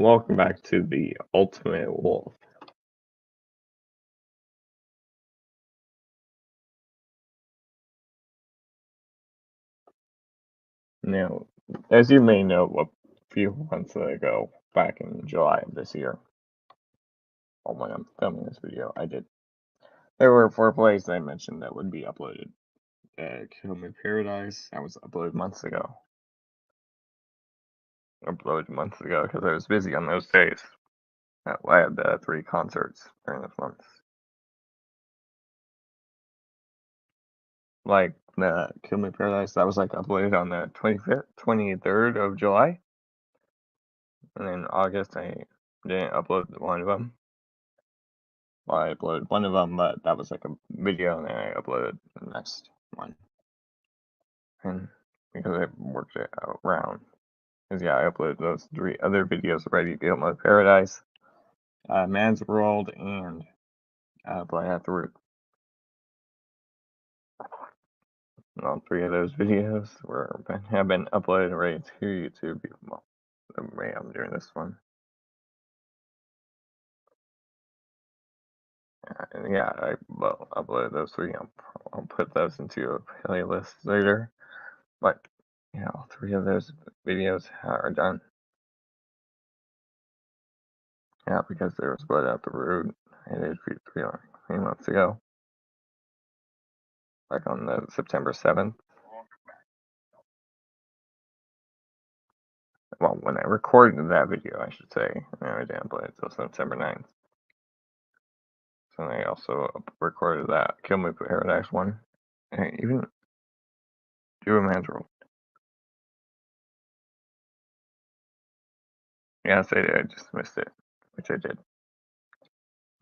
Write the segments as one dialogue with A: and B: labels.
A: Welcome back to the Ultimate Wolf. Now, as you may know, a few months ago, back in July of this year, when I'm filming this video, there were 4 plays I mentioned that would be uploaded. Kill Me Paradise, that was uploaded months ago. Because I was busy on those days. I had 3 concerts during this month. Like, Kill Me Paradise, that was uploaded on the 25th, 23rd of July. And then August, I didn't upload one of them. Well, I uploaded one of them, but that was a video, and then I uploaded the next one. And because I worked it around. Because, yeah, I uploaded those 3 other videos already: Kill Me Paradise, Man's World, and Play At the Root. All 3 of those videos have been uploaded already to YouTube. Well, the way I'm doing this one. And yeah, I uploaded those 3. I'll put those into a playlist later. But, 3 of those videos are done. Yeah, because they were split out the root. I did 3 months ago. Like on the September 7th. Well, when I recorded that video, I should say. I didn't upload it until September 9th. So I also recorded that Kill Me Paradise one. And I even do a Man's World. Yes, I did. I just missed it, which I did.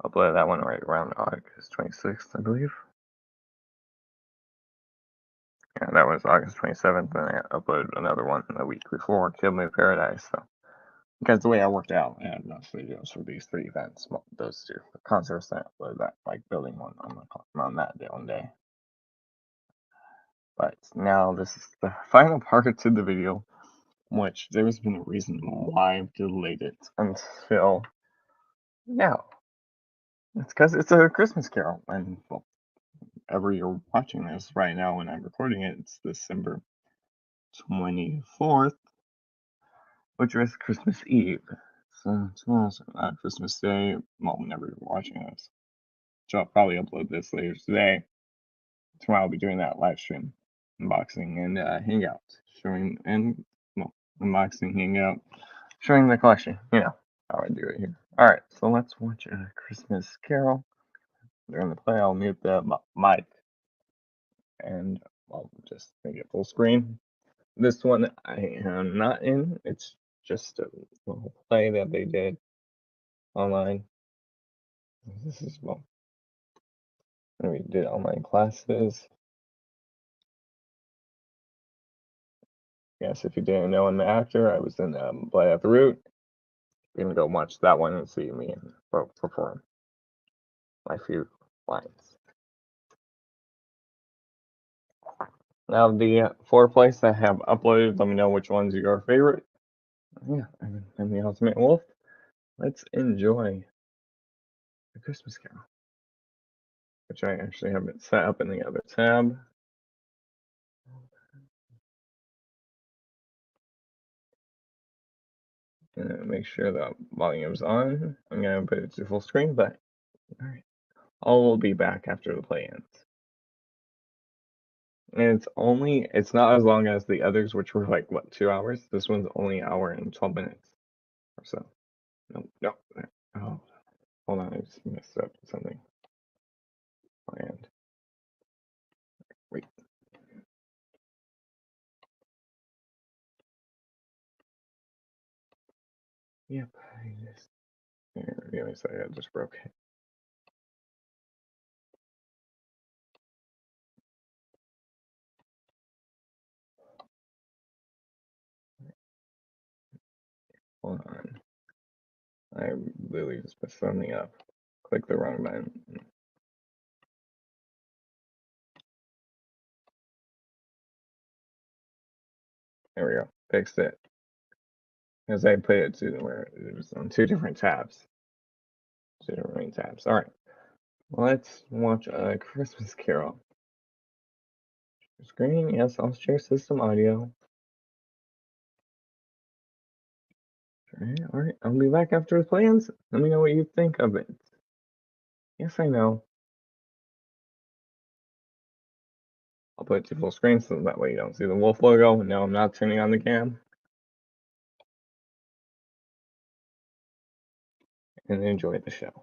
A: Uploaded that one right around August 26th, I believe. Yeah, that was August 27th, and I uploaded another one the week before, Kill Me Paradise. So, because the way I worked out, I had enough videos for these 3 events, those 2 concerts, that uploaded that, building one on that one day. But now this is the final part to the video, which there's been a reason why I've delayed it until now. It's because it's a Christmas Carol, and well, ever you're watching this right now when I'm recording it, it's December 24th, which is Christmas Eve. So tomorrow's Christmas Day. Well, whenever you're watching this, so I'll probably upload this later today. Tomorrow I'll be doing that live stream, unboxing and hangout, unboxing, hangout, showing the collection. How I do it here. All right, so let's watch a Christmas Carol. During the play, I'll mute the mic, and I'll just make it full screen. This one I am not in. It's just a little play that they did online. This is when we did online classes. Yes, if you didn't know, I'm the actor. I was in Play At the Root. You can go watch that one and see me perform my few lines. Now, the 4 plays that I have uploaded, let me know which one's your favorite. Yeah, I'm the Ultimate Wolf. Let's enjoy the Christmas Carol, which I actually have it set up in the other tab. Make sure the volume's on. I'm going to put it to full screen, but alright. All will be back after the play ends. And it's not as long as the others, which were 2 hours? This one's only an hour and 12 minutes or so. No. Oh, hold on, I just messed up something. And wait. Yep, give me a second, I just broke it. Hold on. I literally just messed something up. Click the wrong button. There we go. Fixed it. Because I put it to where it was on two different tabs. Two different main tabs. Alright. Let's watch a Christmas Carol. Screen, yes, I'll share system audio. Alright, I'll be back after the plans. Let me know what you think of it. Yes, I know. I'll put it to full screen so that way you don't see the wolf logo. No, I'm not turning on the cam. And enjoy the show.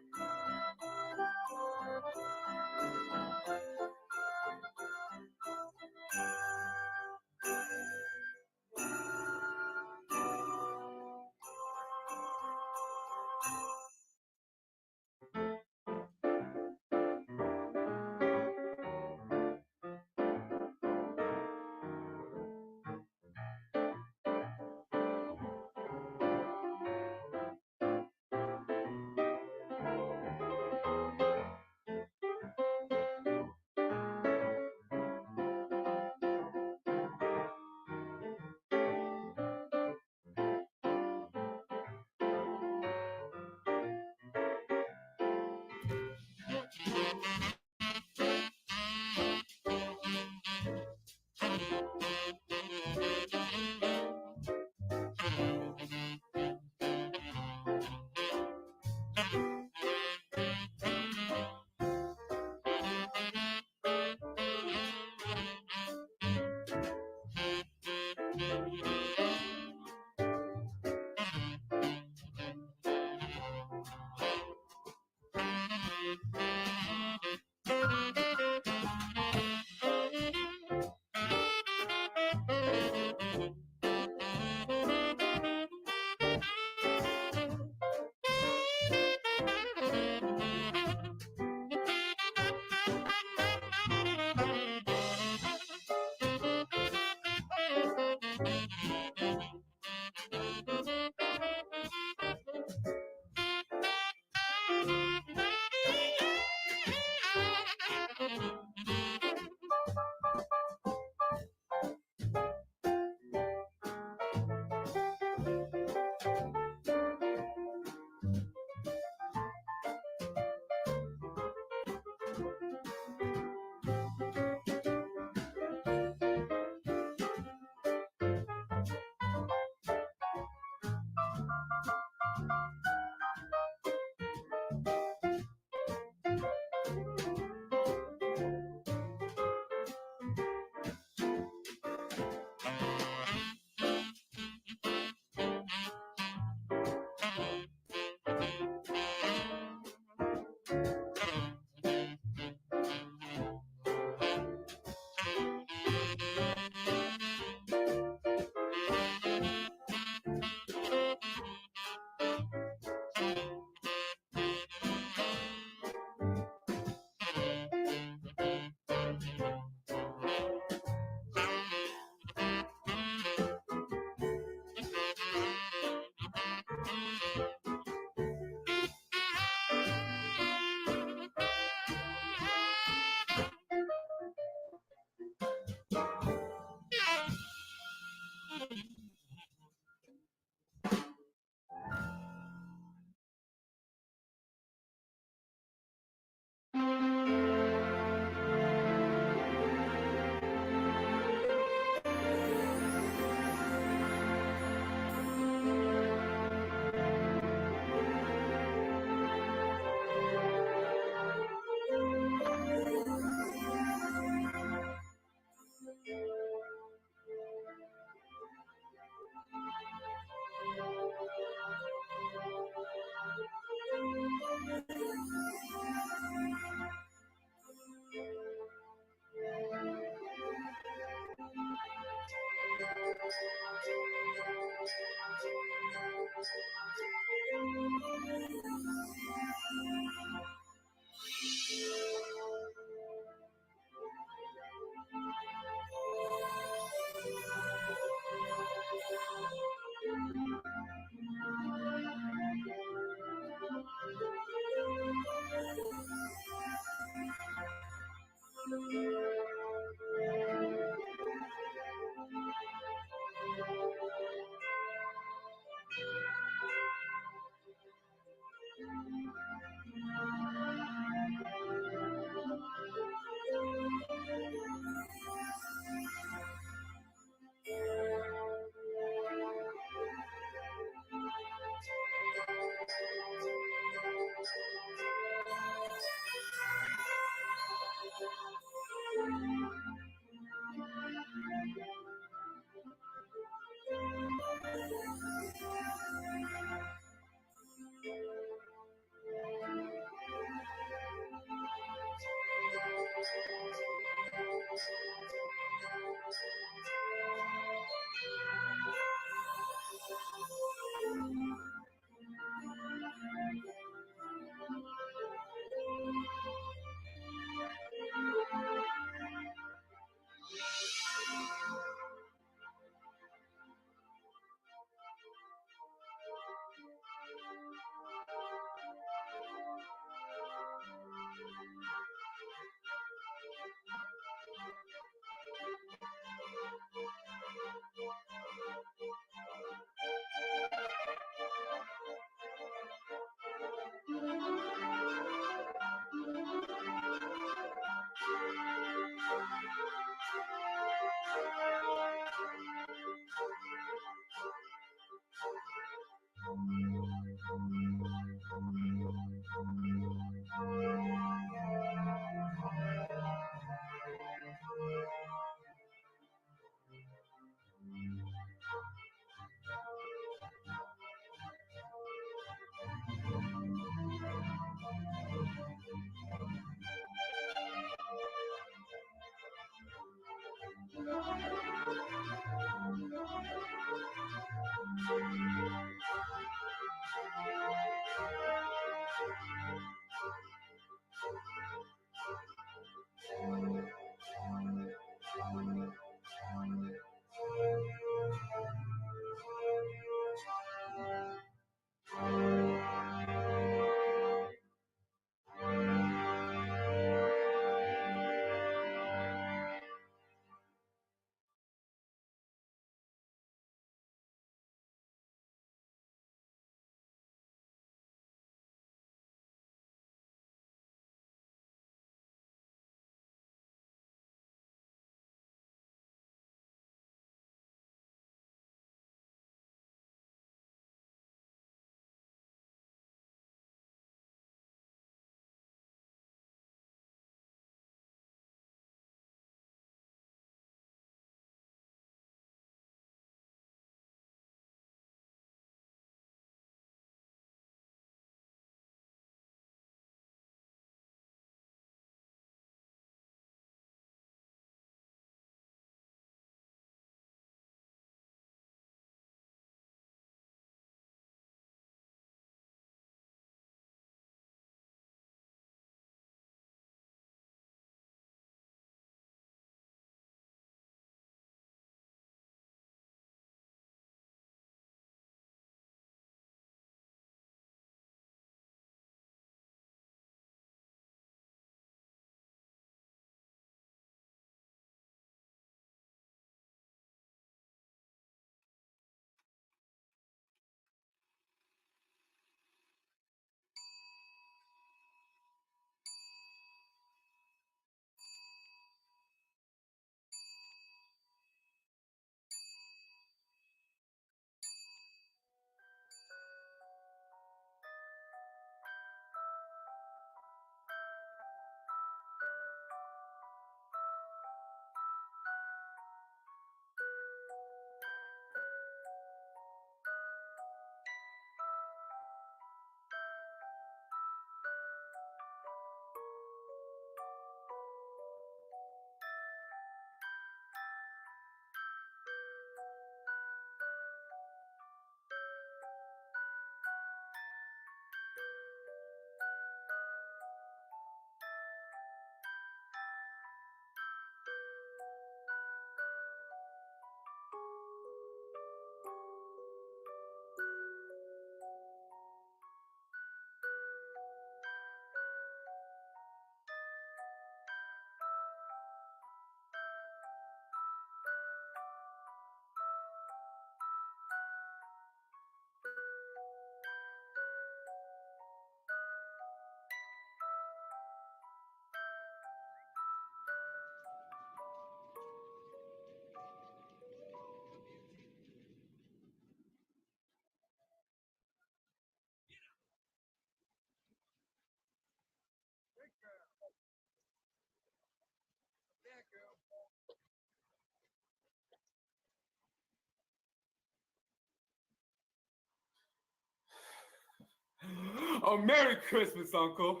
B: Oh, Merry Christmas, Uncle.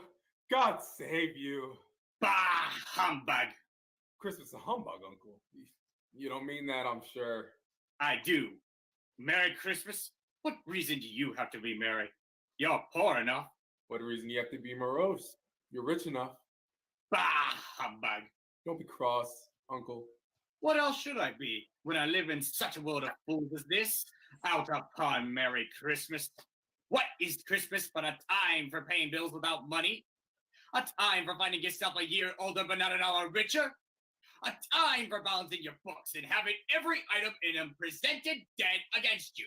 B: God save you.
C: Bah, humbug.
B: Christmas a humbug, Uncle. You don't mean that, I'm sure.
C: I do. Merry Christmas? What reason do you have to be merry? You're poor enough.
B: What reason you have to be morose? You're rich enough.
C: Bah, humbug.
B: Don't be cross, Uncle.
C: What else should I be when I live in such a world of fools as this? Out upon Merry Christmas. What is Christmas but a time for paying bills without money? A time for finding yourself a year older but not an hour richer? A time for balancing your books and having every item in them presented dead against you.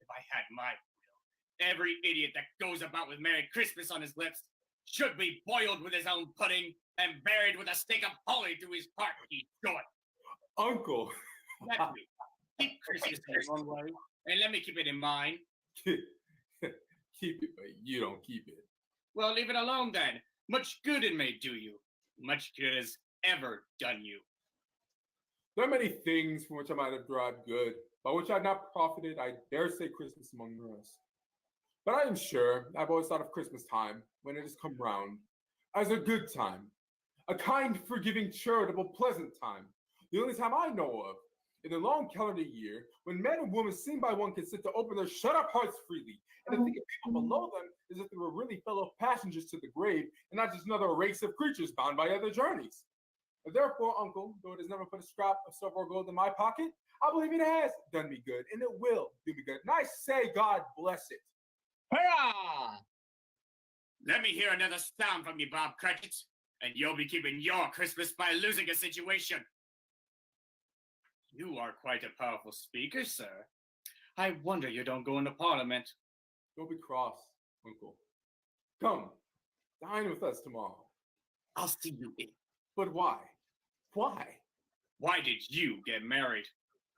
C: If I had my will, every idiot that goes about with Merry Christmas on his lips should be boiled with his own pudding and buried with a stake of holly through his heart teeth short.
B: Uncle.
C: Let me keep Christmas in your own way, and let me keep it in mind.
B: Keep it, but you don't keep it.
C: Well, leave it alone then. Much good it may do you. Much good has ever done you.
B: There are many things from which I might have derived good, by which I have not profited, I dare say Christmas among the rest. But I am sure I've always thought of Christmas time, when it has come round, as a good time. A kind, forgiving, charitable, pleasant time. The only time I know of, in the long calendar year, when men and women seen by one consent to open their shut-up hearts freely, and to think of people below them as if they were really fellow passengers to the grave, and not just another race of creatures bound by other journeys. And therefore, Uncle, though it has never put a scrap of silver or gold in my pocket, I believe it has done me good, and it will do me good. And I say, God bless it.
C: Hurrah! Let me hear another sound from you, Bob Cratchit, and you'll be keeping your Christmas by losing a situation. You are quite a powerful speaker, sir. I wonder you don't go into Parliament.
B: Don't be cross, Uncle. Come, dine with us tomorrow.
C: I'll see you in.
B: But why? Why?
C: Why did you get married?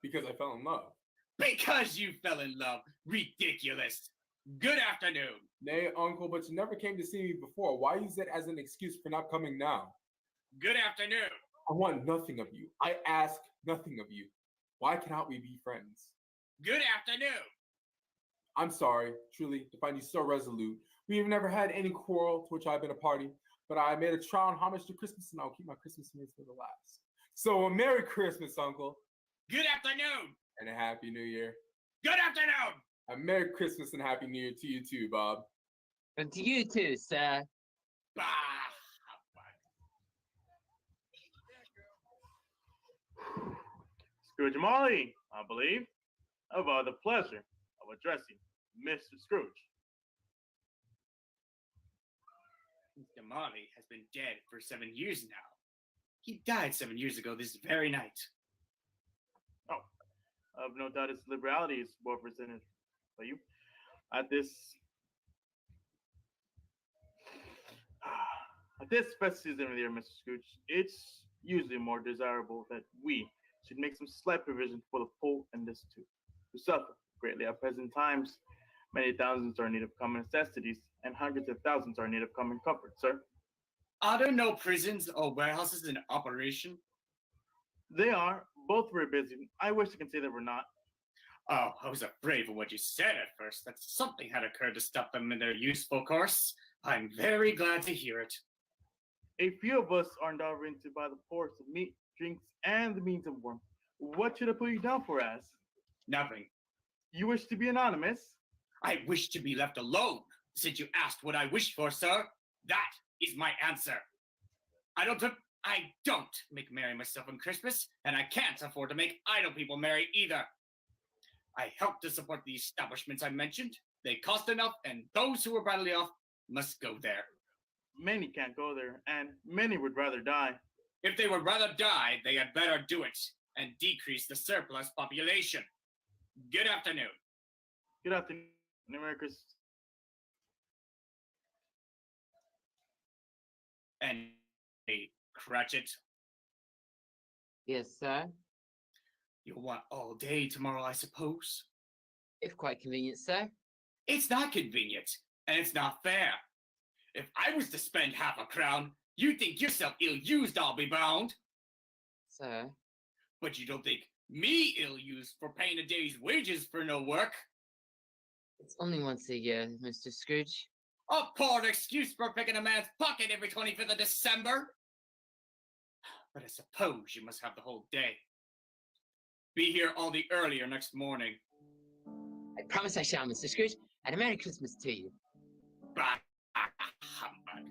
B: Because I fell in love.
C: Because you fell in love. Ridiculous. Good afternoon.
B: Nay, Uncle, but you never came to see me before. Why use it as an excuse for not coming now?
C: Good afternoon.
B: I want nothing of you. I ask nothing of you. Why cannot we be friends?
C: Good afternoon.
B: I'm sorry, truly, to find you so resolute. We have never had any quarrel to which I've been a party, but I made a trial and homage to Christmas, and I'll keep my Christmas meals for the last. So, a Merry Christmas, Uncle.
C: Good afternoon.
B: And a Happy New Year.
C: Good afternoon.
B: A Merry Christmas and Happy New Year to you too, Bob.
D: And to you too, sir.
C: Bah.
E: Scrooge and Molly, I believe, have the pleasure of addressing Mr. Scrooge.
C: Mr. Marley has been dead for 7 years now. He died 7 years ago this very night.
E: Oh, I've no doubt his liberality is well presented by you. At this festive season of the year, Mr. Scrooge, it's usually more desirable that we should make some slight provision for the poor and destitute, who suffer greatly at present times. Many thousands are in need of common necessities, and hundreds of thousands are in need of common comfort, sir.
C: Are there no prisons or warehouses in operation?
E: They are both very busy. I wish I could say that we're not.
C: Oh, I was afraid of what you said at first, that something had occurred to stop them in their useful course. I'm very glad to hear it.
E: A few of us are endowed to buy the poorest of meat, drinks, and the means of warmth. What should I put you down for as?
C: Nothing.
E: You wish to be anonymous?
C: I wish to be left alone, since you asked what I wished for, sir. That is my answer. I don't make merry myself on Christmas, and I can't afford to make idle people merry either. I help to support the establishments I mentioned. They cost enough, and those who are badly off must go there.
E: Many can't go there, and many would rather die.
C: If they would rather die, they had better do it, and decrease the surplus population. Good afternoon.
E: Good afternoon, Merry Christmas.
C: And hey, Cratchit,
D: Yes, sir.
C: you'll want all day tomorrow, I suppose.
D: If quite convenient, sir.
C: It's not convenient, and it's not fair. If I was to spend half a crown, you'd think yourself ill-used, I'll be bound.
D: Sir.
C: But you don't think me ill-used for paying a day's wages for no work.
D: It's only once a year, Mr. Scrooge.
C: A poor excuse for picking a man's pocket every 25th of December. But I suppose you must have the whole day. Be here all the earlier next morning.
D: I promise I shall, Mr. Scrooge, and a Merry Christmas to you.
C: Bah, humbug.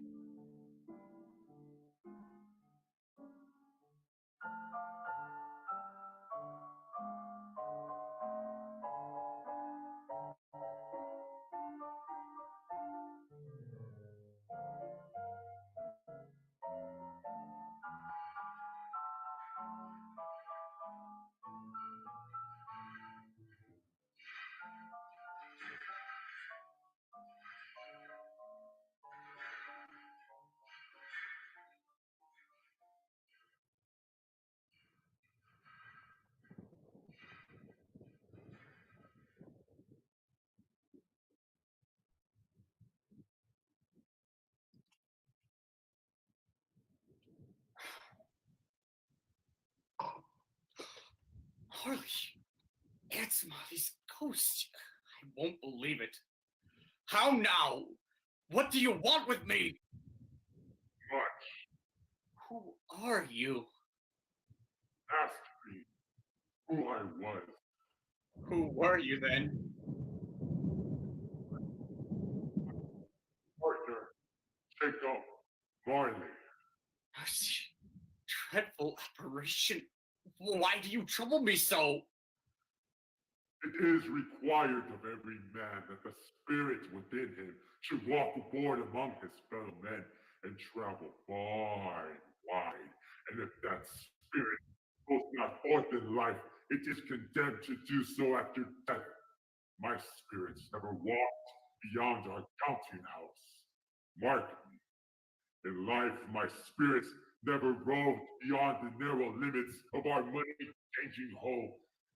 C: Marley, it's Marley's ghost. I won't believe it. How now? What do you want with me?
F: Much.
C: Who are you?
F: Asked me who I was.
C: Who were you then?
F: Partner, Jacob Marley.
C: Dreadful apparition. Why do you trouble me so?
F: It is required of every man that the spirit within him should walk abroad among his fellow men and travel far and wide. And if that spirit goes not forth in life, it is condemned to do so after death. My spirits never walked beyond our counting house. Mark me. In life, my spirits never roved beyond the narrow limits of our money-changing home,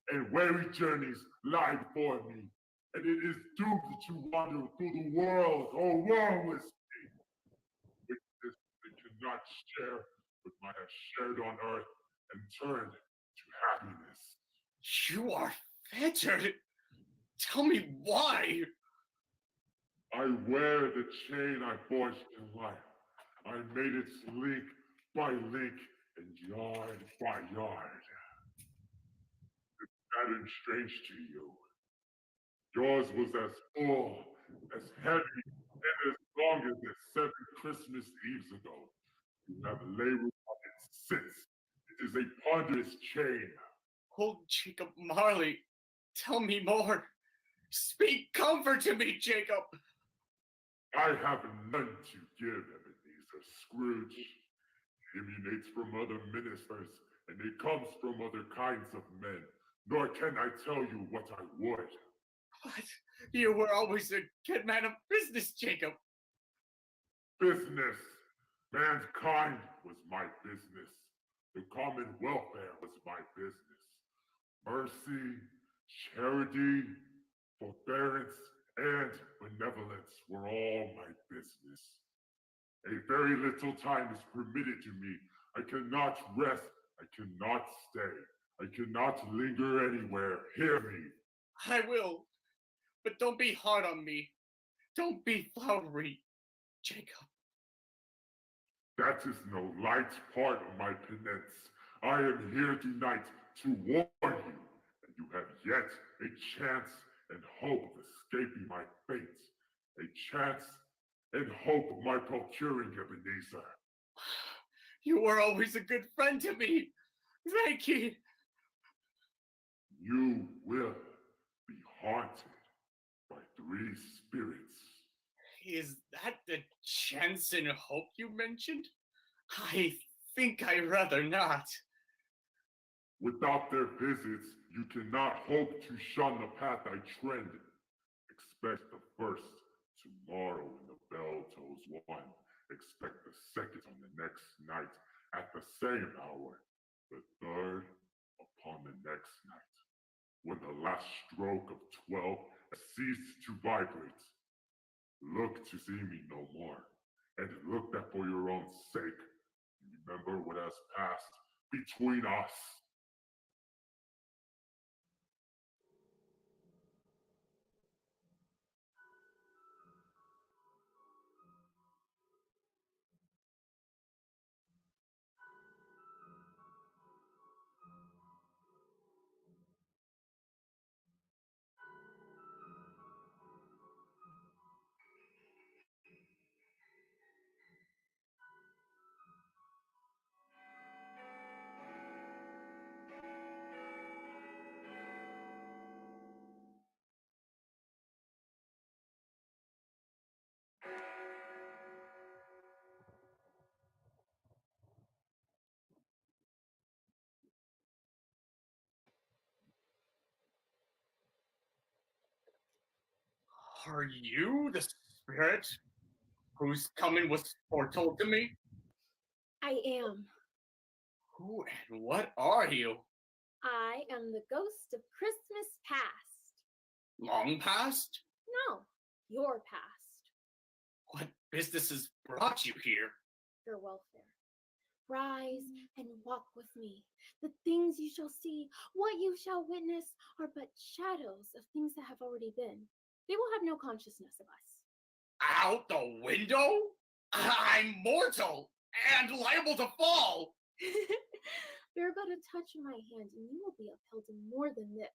F: and weary journeys lie before me, and it is doomed to wander through the world, oh wormless me. With this, they cannot share what I have shared on earth and turned to happiness.
C: You are fettered. Tell me why.
F: I wear the chain I forged in life. I made it link by link and yard by yard. It's pattern strange to you. Yours was as full, as heavy, and as long as the 7 Christmas Eves ago. You have labored on it since. It is a ponderous chain.
C: Oh, Jacob Marley, tell me more. Speak comfort to me, Jacob.
F: I have none to give, Ebenezer Scrooge. It emanates from other ministers, and it comes from other kinds of men. Nor can I tell you what I would.
C: But you were always a good man of business, Jacob.
F: Business. Mankind was my business. The common welfare was my business. Mercy, charity, forbearance, and benevolence were all my business. A very little time is permitted to me. I cannot rest. I cannot stay. I cannot linger anywhere. Hear me.
C: I will. But don't be hard on me. Don't be flowery, Jacob.
F: That is no light part of my penance. I am here tonight to warn you, and you have yet a chance and hope of escaping my fate. A chance and hope of my procuring Ebenezer.
C: You were always a good friend to me. Thank you.
F: You will be haunted by 3 spirits.
C: Is that the chance and hope you mentioned? I think I'd rather not.
F: Without their visits, you cannot hope to shun the path I tread. Expect the first tomorrow when the bell tolls 1. Expect the second on the next night at the same hour. The third upon the next night. When the last stroke of 12 has ceased to vibrate. Look to see me no more, and look that for your own sake. Remember what has passed between us.
C: Are you the spirit whose coming was foretold to me?
G: I am.
C: Who and what are you?
G: I am the ghost of Christmas past.
C: Long past?
G: No, your past.
C: What business has brought you here?
G: Your welfare. Rise and walk with me. The things you shall see, what you shall witness, are but shadows of things that have already been. They will have no consciousness of us.
C: Out the window? I'm mortal and liable to fall.
G: Bear but a touch of my hand, and you will be upheld in more than this.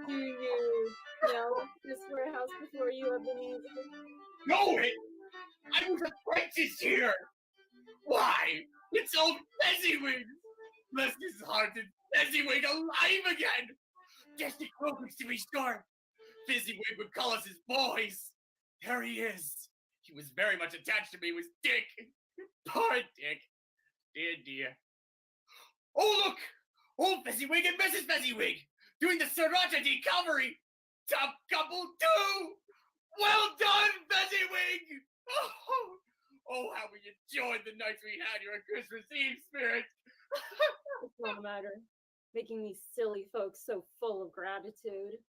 G: You know this warehouse before you have been easy.
C: Know it! I was apprenticed here! Why? It's old Fezziwig! Bless his heart and Fezziwig alive again! Distant Crocus to be sure! Fezziwig would call us his boys! There he is! He was very much attached to me, was Dick! Poor Dick! Dear. Oh, look! Old Fezziwig and Mrs. Fezziwig! Doing the Sriracha de Cavalry! Top couple too! Well done, Fezziwig! Oh, how we enjoyed the nights we had here on Christmas Eve, Spirit!
G: It's no matter. Making these silly folks so full of gratitude.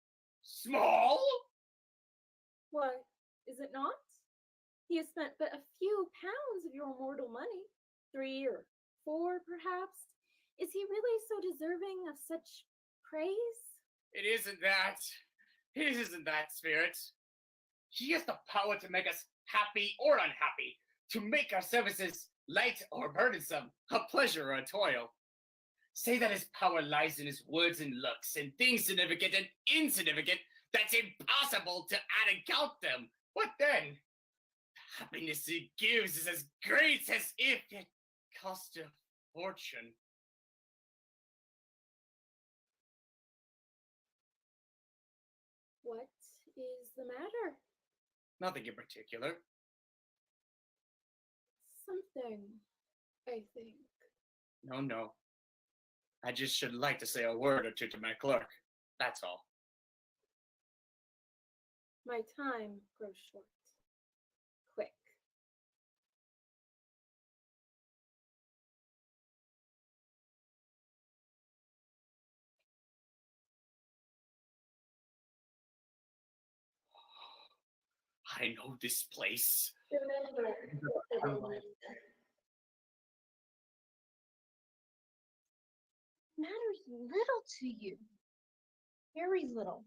C: Small?
G: What, is it not? He has spent but a few pounds of your mortal money. 3 or 4, perhaps. Is he really so deserving of such praise?
C: It isn't that. It isn't that, Spirit. He has the power to make us happy or unhappy, to make our services light or burdensome, a pleasure or a toil. Say that his power lies in his words and looks, and things significant and insignificant that's impossible to add and count them. What then? The happiness he gives is as great as if it cost a fortune.
G: What is the matter?
C: Nothing in particular.
G: Something, I think.
C: No. I just should like to say a word or two to my clerk. That's all.
G: My time grows short. Quick.
C: I know this place.
G: Remember,
H: matters little to you. Very little.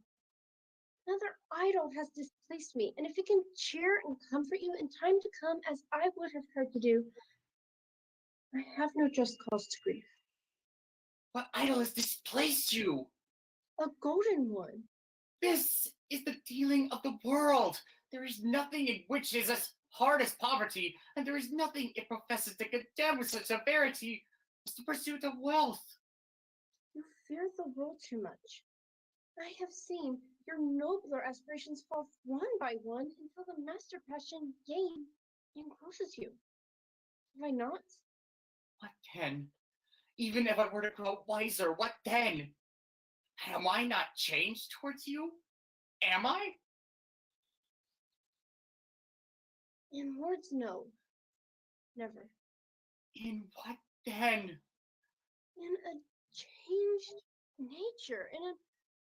H: Another idol has displaced me, and if it can cheer and comfort you in time to come, as I would have tried to do, I have no just cause to grieve.
C: What idol has displaced you?
H: A golden one.
C: This is the dealing of the world. There is nothing in which is as hard as poverty, and there is nothing it professes to condemn with such severity as the pursuit of wealth.
H: You fear the world too much. I have seen your nobler aspirations fall one by one until the master passion gain engrosses you. Have I not?
C: What then? Even if I were to grow wiser, what then? Am I not changed towards you? Am I?
H: In words, no. Never.
C: In what then?
H: In a changed nature, in an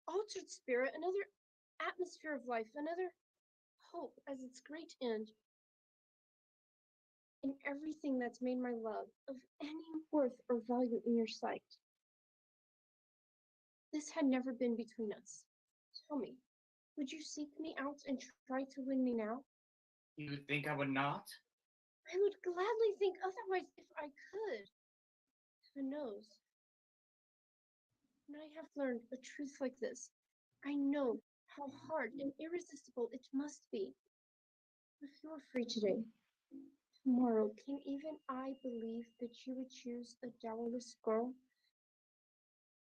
H: altered spirit, another atmosphere of life, another hope as its great end. In everything that's made my love of any worth or value in your sight. This had never been between us. Tell me, would you seek me out and try to win me now?
C: You think I would not?
H: I would gladly think otherwise if I could. Heaven knows. When I have learned a truth like this, I know how hard and irresistible it must be. If you are free today, Tomorrow, can even I believe that you would choose a dowerless girl?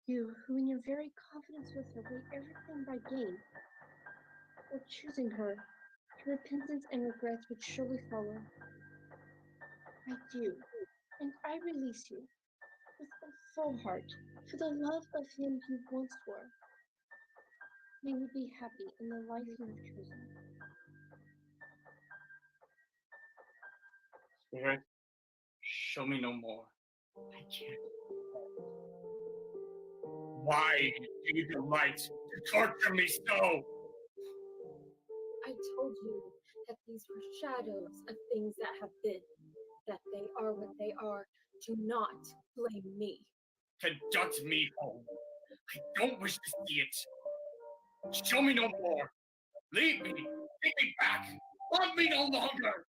H: You, who in your very confidence with her weighed everything by gain, or choosing her, your repentance and regrets would surely follow. I do, and I release you, with a full heart, for the love of him you once were. May you be happy in the life you have chosen.
C: Spirit, show me no more. I can't. Why do you delight to torture me so?
G: I told you that these were shadows of things that have been, that they are what they are. Do not blame me.
C: Conduct me home. I don't wish to see it. Show me no more. Leave me. Take me back. Love me no longer.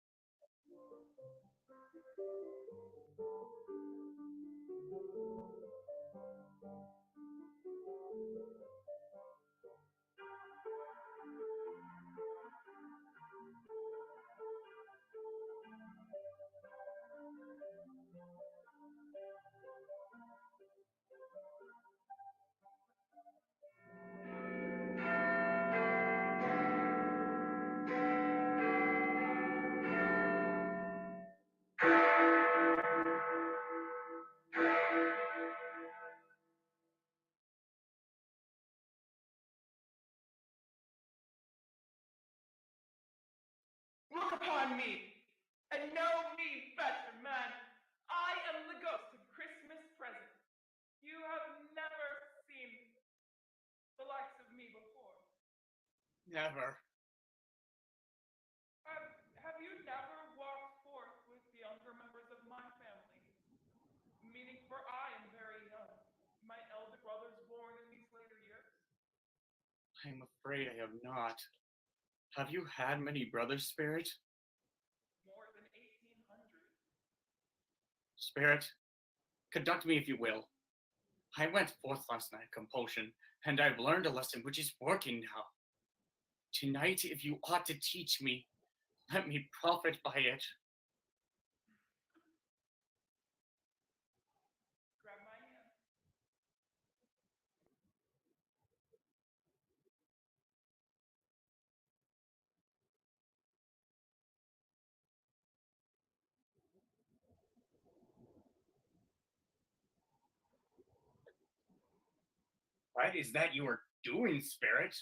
I: Look upon me and know me better, man. I am the ghost of Christmas present. You have never seen the likes of me before.
C: Never.
I: Have you never walked forth with the younger members of my family? Meaning, for I am very young. My elder brother's born in these later years.
C: I'm afraid I have not. Have you had many brothers, Spirit?
I: More than 1,800.
C: Spirit, conduct me if you will. I went forth last night, compulsion, and I've learned a lesson which is working now. Tonight, if you ought to teach me, let me profit by it.
I: Grab my hand.
C: What is that you are doing, Spirit?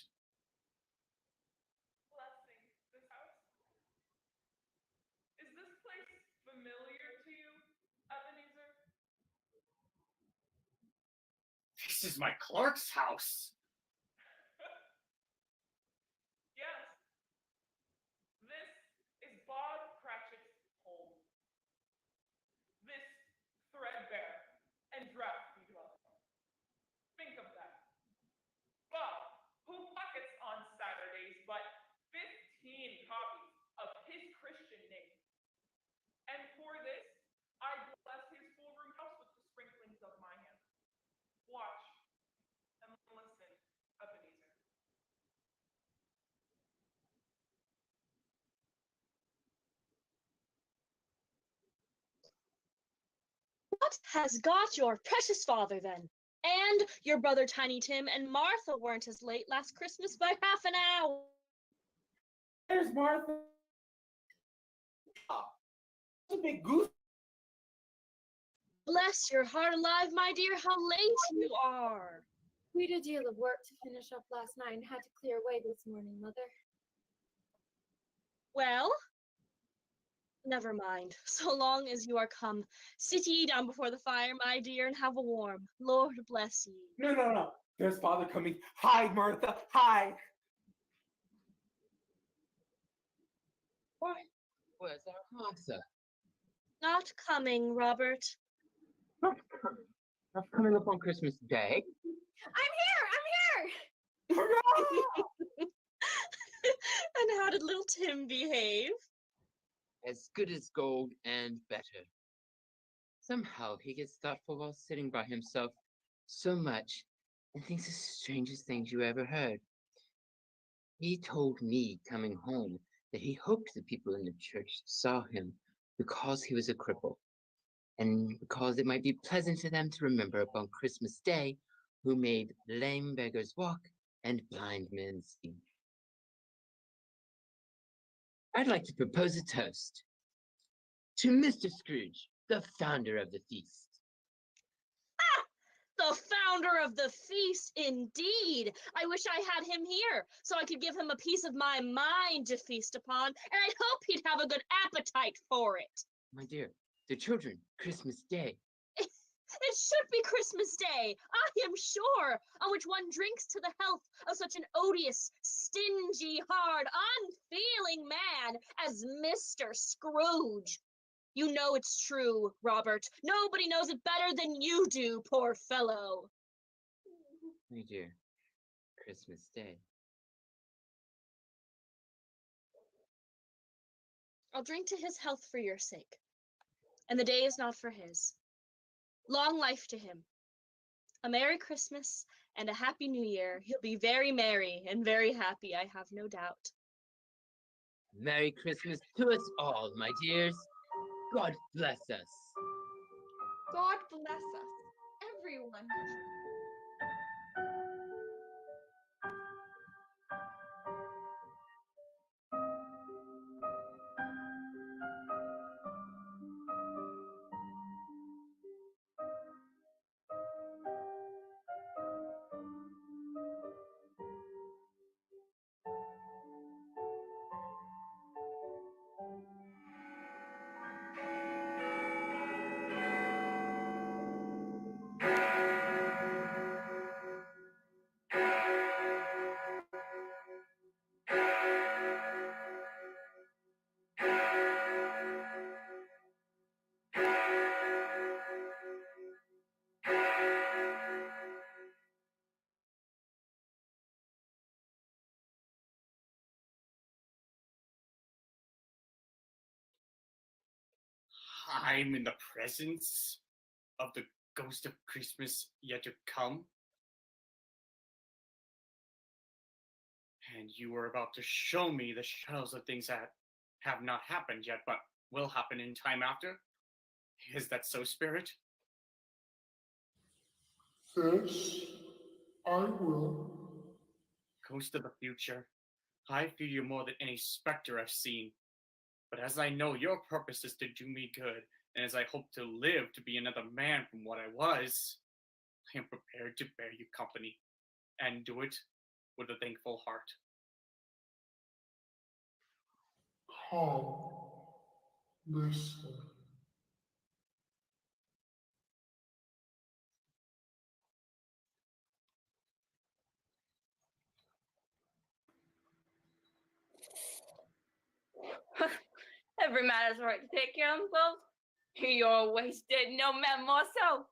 I: Blessing this house. Is this place familiar to you, Ebenezer?
C: This is my clerk's house.
I: Yes. This is Bob Cratchit's home. This threadbare and drafty dwelling. Think of that. Bob, who pockets on Saturdays but 15 copies of his Christian name. And for this, I bless his full-room house with the sprinklings of my hand. Watch and listen, Ebenezer.
J: What has got your precious father then? And your brother Tiny Tim and Martha weren't as late last Christmas by half an hour.
B: There's Martha. That's a big goose.
J: Bless your heart alive, my dear, how late you are.
G: We had a deal of work to finish up last night and had to clear away this morning, Mother.
J: Well, never mind. So long as you are come, sit ye down before the fire, my dear, and have a warm. Lord bless ye.
B: No. There's Father coming. Hide, Martha. Hide.
D: Why? Where's our Martha?
J: Not coming, Robert.
D: Not coming up on Christmas Day.
G: I'm here!
J: And how did little Tim behave?
D: As good as gold and better. Somehow he gets thoughtful while sitting by himself so much and thinks the strangest things you ever heard. He told me coming home that he hoped the people in the church saw him because he was a cripple, and because it might be pleasant for them to remember upon Christmas Day who made lame beggars walk and blind men see. I'd like to propose a toast to Mr. Scrooge, the founder of the feast.
J: The founder of the feast, indeed. I wish I had him here so I could give him a piece of my mind to feast upon, and I hope he'd have a good appetite for it.
D: My dear, the children, Christmas Day.
J: It should be Christmas Day, I am sure, on which one drinks to the health of such an odious, stingy, hard, unfeeling man as Mr. Scrooge. You know it's true, Robert. Nobody knows it better than you do, poor fellow.
D: My dear, Christmas Day.
J: I'll drink to his health for your sake. And the day is not for his. Long life to him. A Merry Christmas and a Happy New Year. He'll be very merry and very happy, I have no doubt.
D: Merry Christmas to us all, my dears. God bless us.
G: God bless us, everyone.
C: I'm in the presence of the ghost of Christmas yet to come. And you are about to show me the shadows of things that have not happened yet, but will happen in time after? Is that so, Spirit?
F: Yes, I will.
C: Ghost of the future, I fear you more than any specter I've seen. But as I know your purpose is to do me good, and as I hope to live to be another man from what I was, I am prepared to bear you company, and do it with a thankful heart.
F: Come, listen.
K: Every man has a right to take care of themselves. You're wasted, no man more so.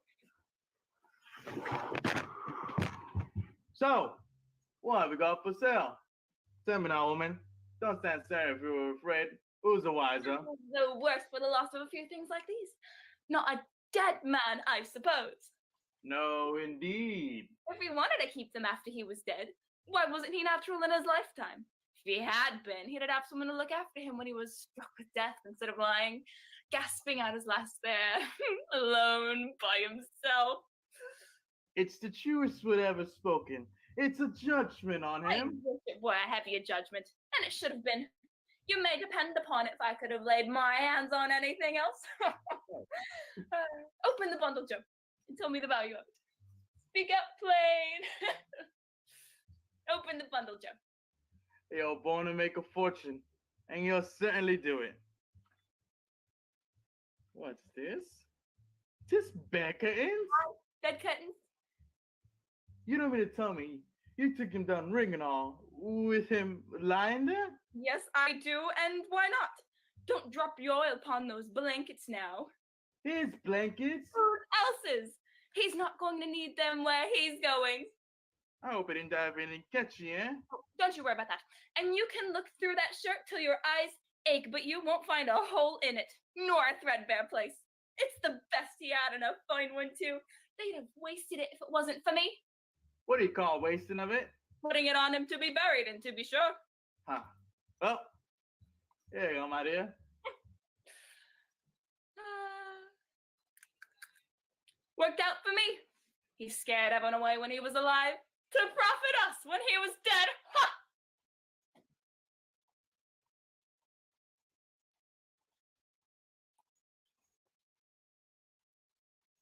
E: So, what have we got for sale? Tell me now, woman. Don't stand staring if you were afraid. Who's the wiser?
K: The worse for the loss of a few things like these. Not a dead man, I suppose.
E: No, indeed.
K: If he wanted to keep them after he was dead, why wasn't he natural in his lifetime? If he had been, he'd have someone to look after him when he was struck with death instead of lying, gasping out his last there, alone by himself.
E: It's the truest word ever spoken. It's a judgment on
K: I
E: him.
K: wish it were a heavier judgment, and it should have been. You may depend upon it if I could have laid my hands on anything else. Open the bundle, Joe, and tell me the value of it. Speak up, plain. Open the bundle, Joe.
E: You're born to make a fortune, and you'll certainly do it. What's this? This bed curtains?
K: Bed curtains?
E: You don't mean to tell me you took him down ring and all with him lying there?
K: Yes, I do, and why not? Don't drop your oil upon those blankets now.
E: His blankets?
K: Who else's? He's not going to need them where he's going.
E: I hope it didn't dive in and catch you, eh?
K: Oh, don't you worry about that. And you can look through that shirt till your eyes ache, but you won't find a hole in it, nor a threadbare place. It's the best he had, and a fine one too. They'd have wasted it if it wasn't for me.
E: What do you call wasting of it?
K: Putting it on him to be buried, and to be sure.
E: Huh. Well, here you go, my dear.
K: Worked out for me. He scared everyone away when he was alive to profit us when he was dead. Ha!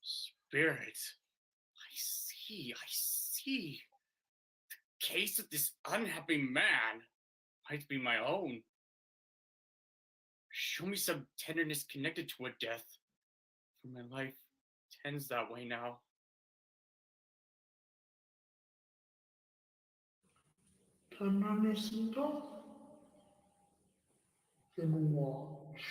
C: Spirit. I see. The case of this unhappy man might be my own. Show me some tenderness connected to a death, for my life tends that way now.
F: Tenderness and death? Then watch.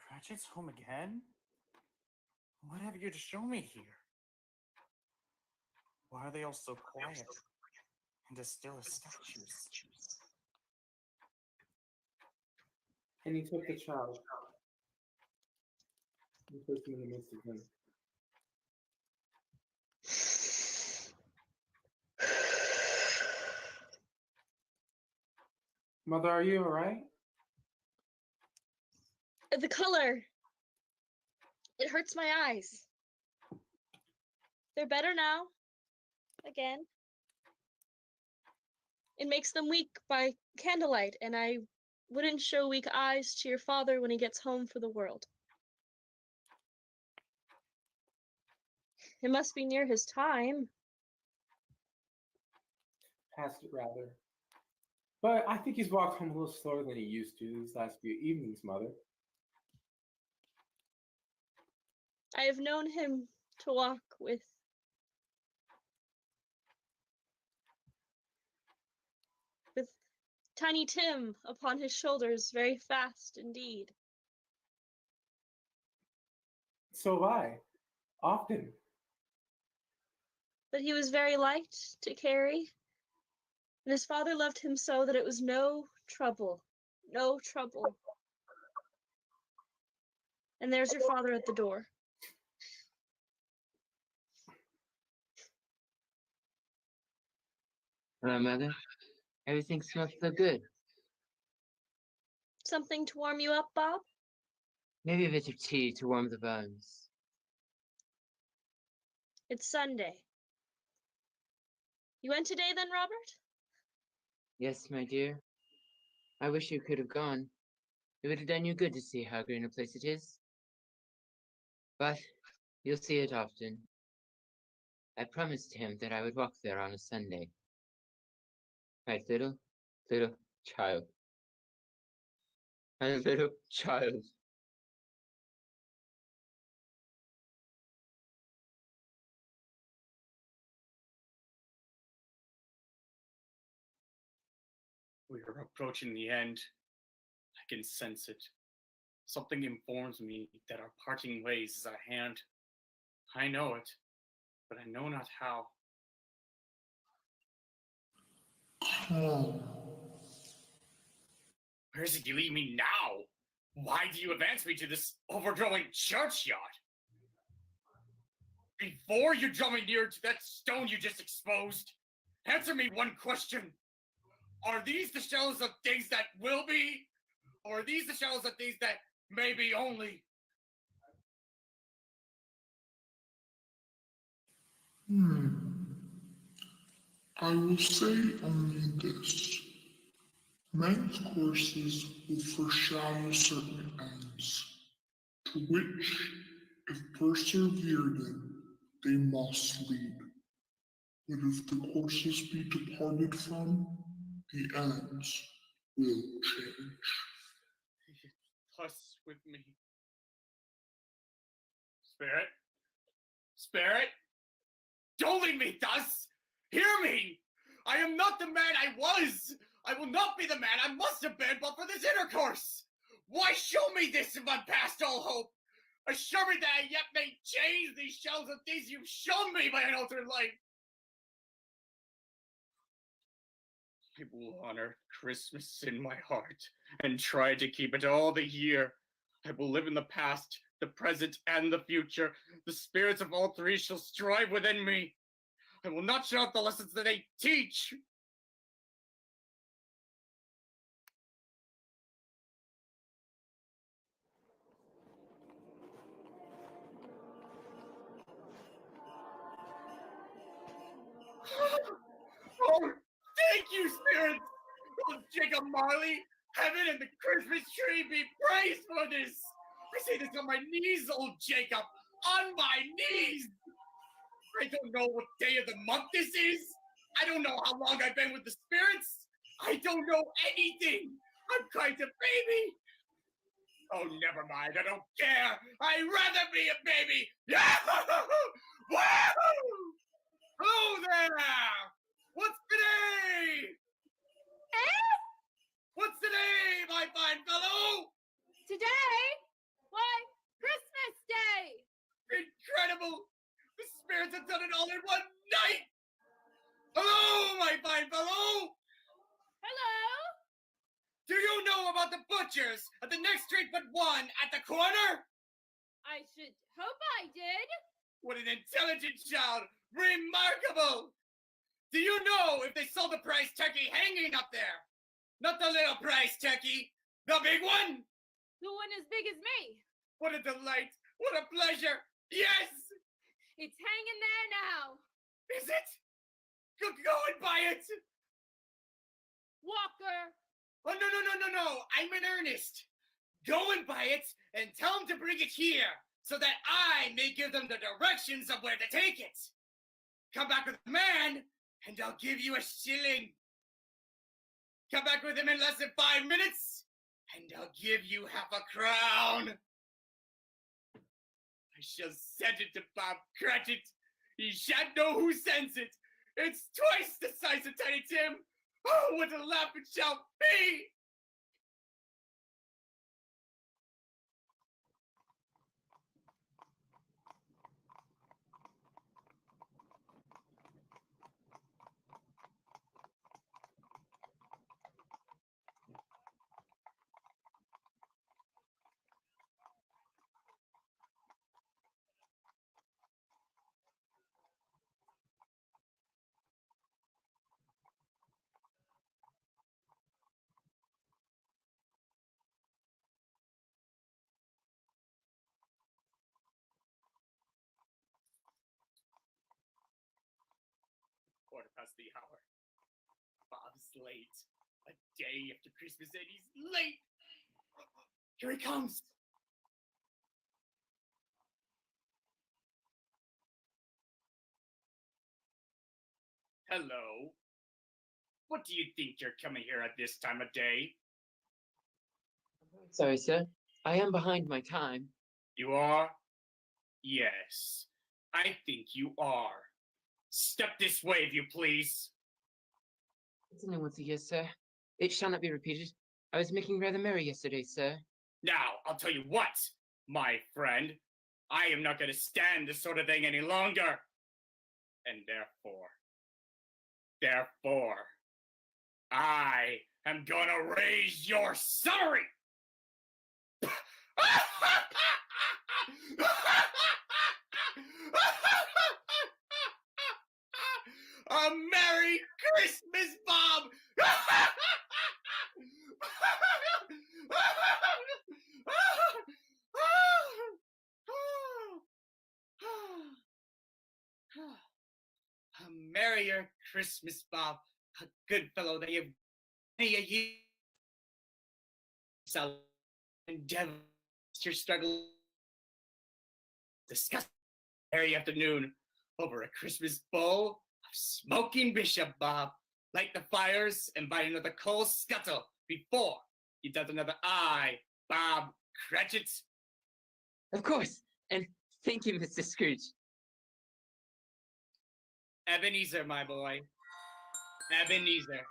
C: Cratchit's home again? What have you to show me here? Why are they all so quiet and as still as statues?
B: And he took the child and placed him in the midst of them. Mother, are you alright?
J: The color. It hurts my eyes. They're better now. Again. It makes them weak by candlelight, and I wouldn't show weak eyes to your father when he gets home for the world. It must be near his time.
B: Past it, rather. But I think he's walked home a little slower than he used to these last few evenings, Mother.
J: I have known him to walk with Tiny Tim upon his shoulders very fast indeed.
B: So have I. Often.
J: But he was very light to carry, and his father loved him so that it was no trouble. No trouble. And there's your father at the door.
D: Hello, Mother. Everything smells so good.
J: Something to warm you up, Bob?
D: Maybe a bit of tea to warm the bones.
J: It's Sunday. You went today then, Robert?
D: Yes, my dear. I wish you could have gone. It would have done you good to see how green a place it is. But you'll see it often. I promised him that I would walk there on a Sunday. My little child. My little child.
C: We are approaching the end. I can sense it. Something informs me that our parting ways is at hand. I know it, but I know not how.
F: Calm.
C: Where is it you lead me now? Why do you advance me to this overgrowing churchyard? Before you draw me near to that stone you just exposed, answer me one question. Are these the shells of things that will be? Or are these the shells of things that may be only?
F: I will say only this. Men's courses will foreshadow certain ends, to which, if persevered in, they must lead. But if the courses be departed from, the ends will change.
C: Thus with me. Spirit? Spirit? Don't leave me thus! Hear me! I am not the man I was! I will not be the man I must have been but for this intercourse! Why show me this if I'm past all hope? Assure me that I yet may change these shells of things you've shown me by an altered life! I will honor Christmas in my heart and try to keep it all the year. I will live in the past, the present, and the future. The spirits of all three shall strive within me. I will not shut up the lessons that they teach. Oh, thank you, spirits! Oh, Jacob Marley, heaven and the Christmas tree be praised for this! I say this on my knees, old Jacob! On my knees! I don't know what day of the month this is! I don't know how long I've been with the spirits! I don't know anything! I'm quite a baby! Oh, never mind, I don't care! I'd rather be a baby! Woo! Hello there! What's today?
G: Eh?
C: What's today, my fine fellow?
G: Today? Why, Christmas Day!
C: Incredible! The spirits have done it all in one night! Hello, my fine fellow!
G: Hello?
C: Do you know about the butchers at the next street but one at the corner?
G: I should hope I did.
C: What an intelligent child! Remarkable! Do you know if they sold the prize turkey hanging up there? Not the little prize turkey, the big one!
G: The one as big as me.
C: What a delight! What a pleasure! Yes!
G: It's hanging there now.
C: Is it? Go and buy it!
G: Walker.
C: Oh, no. I'm in earnest. Go and buy it and tell them to bring it here so that I may give them the directions of where to take it. Come back with the man and I'll give you a shilling. Come back with him in less than 5 minutes and I'll give you half a crown. I shall send it to Bob Cratchit. He shan't know who sends it. It's twice the size of Tiny Tim. Oh, what a laugh it shall be! Quarter past the hour. Bob's late. A day after Christmas and he's late. Here he comes. Hello. What do you think you're coming here at this time of day?
D: Sorry, sir. I am behind my time.
C: You are? Yes, I think you are. Step this way, if you please.
D: It's only once a year, sir. It shall not be repeated. I was making rather merry yesterday, sir.
C: Now, I'll tell you what, my friend. I am not going to stand this sort of thing any longer. And therefore, I am going to raise your salary. A Merry Christmas, Bob! A merrier Christmas, Bob. A good fellow that you've many a year. So endeavor your struggle. Discuss merry afternoon over a Christmas bowl of smoking bishop, Bob. Light the fires and buy another coal scuttle before you does another eye, Bob Cratchit.
D: Of course. And thank you, Mr. Scrooge.
C: Ebenezer, my boy. Ebenezer.